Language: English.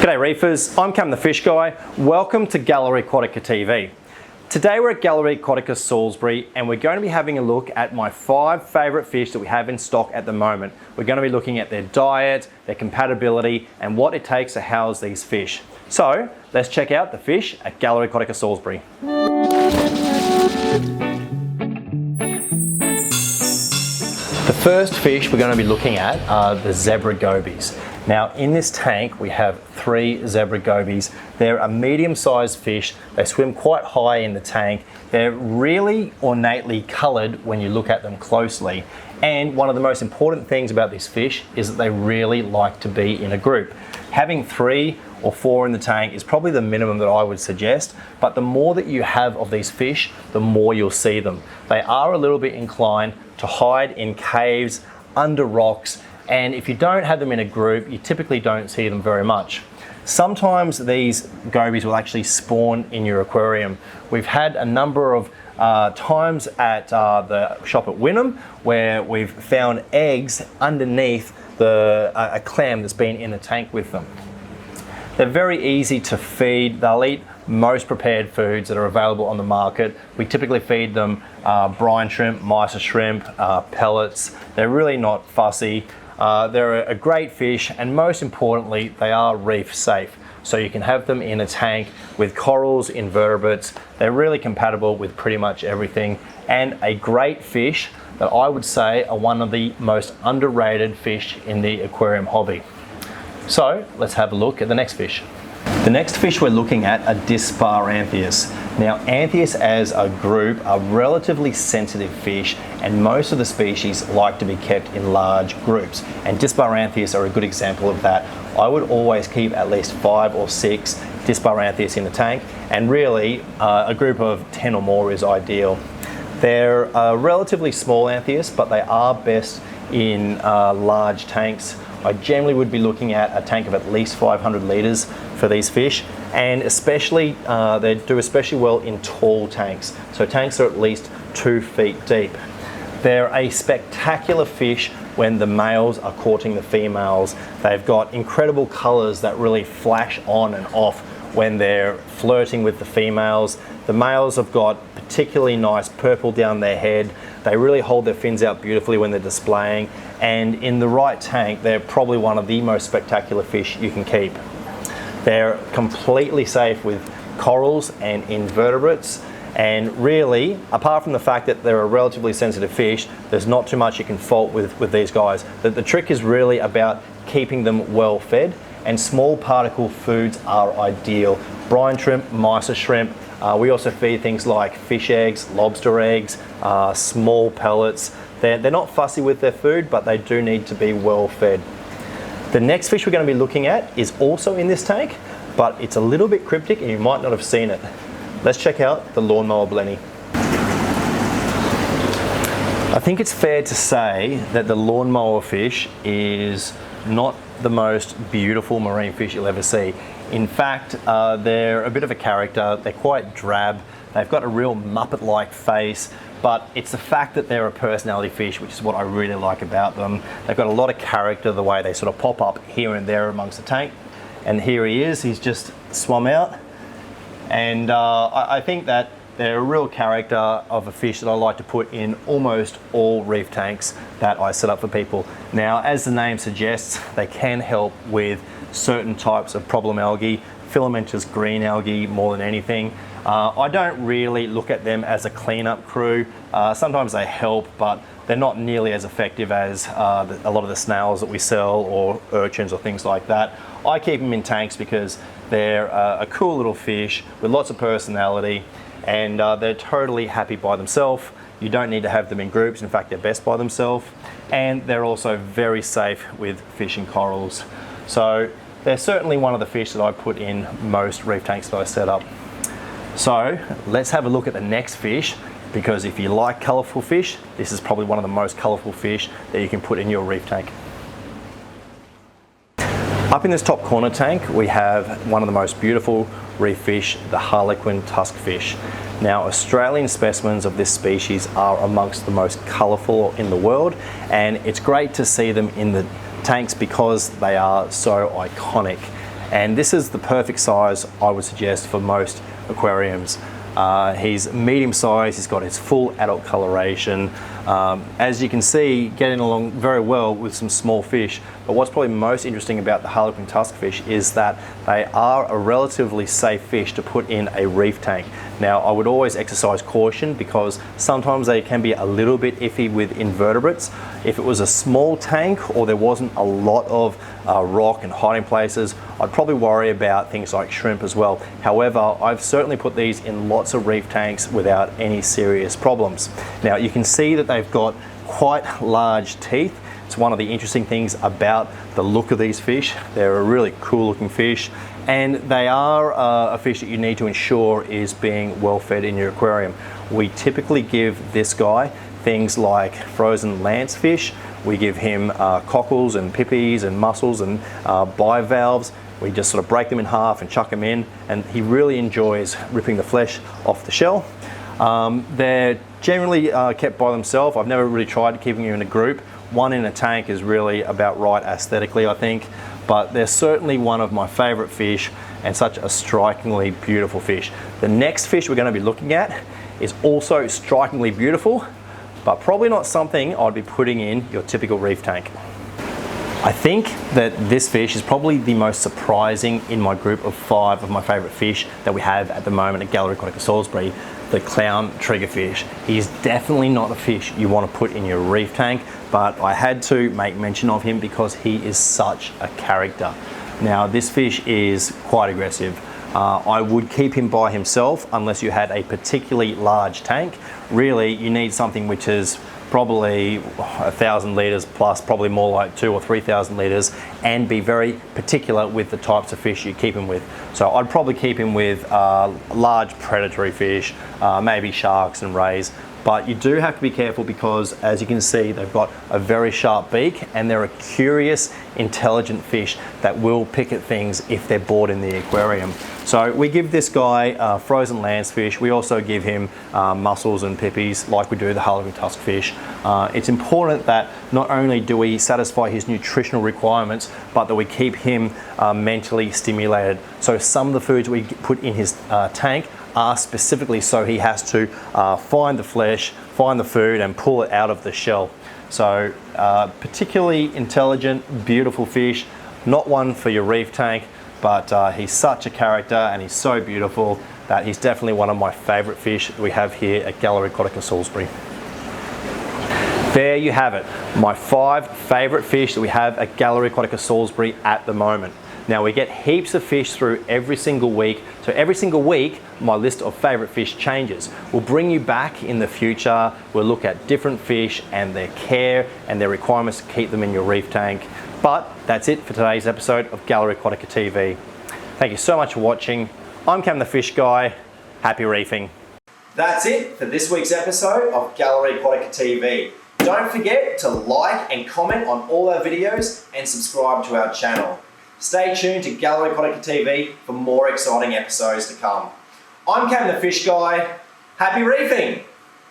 G'day reefers, I'm Cam the Fish Guy. Welcome to Gallery Aquatica TV. Today we're at Gallery Aquatica Salisbury and we're going to be having a look at my 5 favourite fish that we have in stock at the moment. We're going to be looking at their diet, their compatibility and what it takes to house these fish. So let's check out the fish at Gallery Aquatica Salisbury. The first fish we're going to be looking at are the zebra gobies. Now in this tank we have 3 zebra gobies. They're a medium-sized fish. They swim quite high in the tank. They're really ornately coloured when you look at them closely. And one of the most important things about these fish is that they really like to be in a group. Having 3 or 4 in the tank is probably the minimum that I would suggest, but the more that you have of these fish, the more you'll see them. They are a little bit inclined to hide in caves, under rocks, and if you don't have them in a group, you typically don't see them very much. Sometimes these gobies will actually spawn in your aquarium. We've had a number of times at the shop at Wynnum where we've found eggs underneath a clam that's been in the tank with them. They're very easy to feed. They'll eat most prepared foods that are available on the market. We typically feed them brine shrimp, mysa shrimp, pellets. They're really not fussy. They're a great fish, and most importantly, they are reef safe. So you can have them in a tank with corals, invertebrates. They're really compatible with pretty much everything, and a great fish that I would say are one of the most underrated fish in the aquarium hobby. So let's have a look at the next fish. The next fish we're looking at are Dispar Anthias. Now Anthias as a group are relatively sensitive fish, and most of the species like to be kept in large groups, and Dispar Anthias are a good example of that. I would always keep at least 5 or 6 Dispar Anthias in the tank, and really a group of 10 or more is ideal. They're relatively small Anthias, but they are best in large tanks. I generally would be looking at a tank of at least 500 litres for these fish, and especially they do especially well in tall tanks, so tanks are at least 2 feet deep. They're a spectacular fish when the males are courting the females. They've got incredible colours that really flash on and off when they're flirting with the females. The males have got particularly nice purple down their head. They really hold their fins out beautifully when they're displaying, and in the right tank they're probably one of the most spectacular fish you can keep. They're completely safe with corals and invertebrates, and really, apart from the fact that they're a relatively sensitive fish, there's not too much you can fault with these guys. The trick is really about keeping them well fed, and small particle foods are ideal. Brine shrimp, mysa shrimp. We also feed things like fish eggs, lobster eggs, small pellets. They're not fussy with their food, but they do need to be well fed. The next fish we're going to be looking at is also in this tank, but it's a little bit cryptic and you might not have seen it. Let's check out the lawnmower blenny. I think it's fair to say that the lawnmower fish is not the most beautiful marine fish you'll ever see. In fact, they're a bit of a character. They're quite drab. They've got a real Muppet-like face, but it's the fact that they're a personality fish, which is what I really like about them. They've got a lot of character, the way they sort of pop up here and there amongst the tank. And here he is, he's just swum out. And I think that they're a real character of a fish that I like to put in almost all reef tanks that I set up for people. Now, as the name suggests, they can help with certain types of problem algae, filamentous green algae more than anything. I don't really look at them as a cleanup crew. Sometimes they help, but they're not nearly as effective as a lot of the snails that we sell, or urchins or things like that. I keep them in tanks because they're a cool little fish with lots of personality, and they're totally happy by themselves. You don't need to have them in groups. In fact, they're best by themselves, and they're also very safe with fish and corals. So they're certainly one of the fish that I put in most reef tanks that I set up. So let's have a look at the next fish, because if you like colourful fish, this is probably one of the most colourful fish that you can put in your reef tank. Up in this top corner tank, we have one of the most beautiful reef fish, the Harlequin tusk fish. Now, Australian specimens of this species are amongst the most colourful in the world, and it's great to see them in the tanks because they are so iconic. And this is the perfect size, I would suggest, for most aquariums. He's medium size, he's got his full adult coloration. As you can see, getting along very well with some small fish. But what's probably most interesting about the Harlequin tusk fish is that they are a relatively safe fish to put in a reef tank. Now, I would always exercise caution because sometimes they can be a little bit iffy with invertebrates. If it was a small tank or there wasn't a lot of rock and hiding places, I'd probably worry about things like shrimp as well. However, I've certainly put these in lots of reef tanks without any serious problems. Now, you can see that they've got quite large teeth. It's one of the interesting things about the look of these fish. They're a really cool looking fish, and they are a fish that you need to ensure is being well fed in your aquarium. We typically give this guy things like frozen lance fish. We give him cockles and pippies and mussels and bivalves. We just sort of break them in half and chuck them in, and he really enjoys ripping the flesh off the shell. They're generally kept by themselves. I've never really tried keeping them in a group. One in a tank is really about right aesthetically, I think, but they're certainly one of my favorite fish and such a strikingly beautiful fish. The next fish we're going to be looking at is also strikingly beautiful, but probably not something I'd be putting in your typical reef tank. I think that this fish is probably the most surprising in my group of 5 of my favorite fish that we have at the moment at Gallery Aquatica Salisbury, the clown triggerfish. He's definitely not a fish you want to put in your reef tank, but I had to make mention of him because he is such a character. Now, this fish is quite aggressive. I would keep him by himself unless you had a particularly large tank. Really, you need something which is probably 1,000 litres plus, probably more like 2,000 or 3,000 litres, and be very particular with the types of fish you keep him with. So I'd probably keep him with large predatory fish, maybe sharks and rays. But you do have to be careful because, as you can see, they've got a very sharp beak and they're a curious, intelligent fish that will pick at things if they're bored in the aquarium. So we give this guy frozen lance fish. We also give him mussels and pippies like we do the Harlequin tusk fish. It's important that not only do we satisfy his nutritional requirements, but that we keep him mentally stimulated. So some of the foods we put in his tank are specifically so he has to find the flesh, find the food, and pull it out of the shell. So particularly intelligent, beautiful fish, not one for your reef tank, but he's such a character and he's so beautiful that he's definitely one of my favorite fish that we have here at Gallery Aquatica Salisbury. There you have it, my 5 favorite fish that we have at Gallery Aquatica Salisbury at the moment. Now, we get heaps of fish through every single week, so every single week my list of favorite fish changes. We'll bring you back in the future. We'll look at different fish and their care and their requirements to keep them in your reef tank. But that's it for today's episode of Gallery Aquatica TV. Thank you so much for watching. I'm Cam the Fish Guy. Happy reefing. That's it for this week's episode of Gallery Aquatica TV. Don't forget to like and comment on all our videos and subscribe to our channel. Stay tuned to Gallery Aquatica TV for more exciting episodes to come. I'm Cam the Fish Guy. Happy reefing!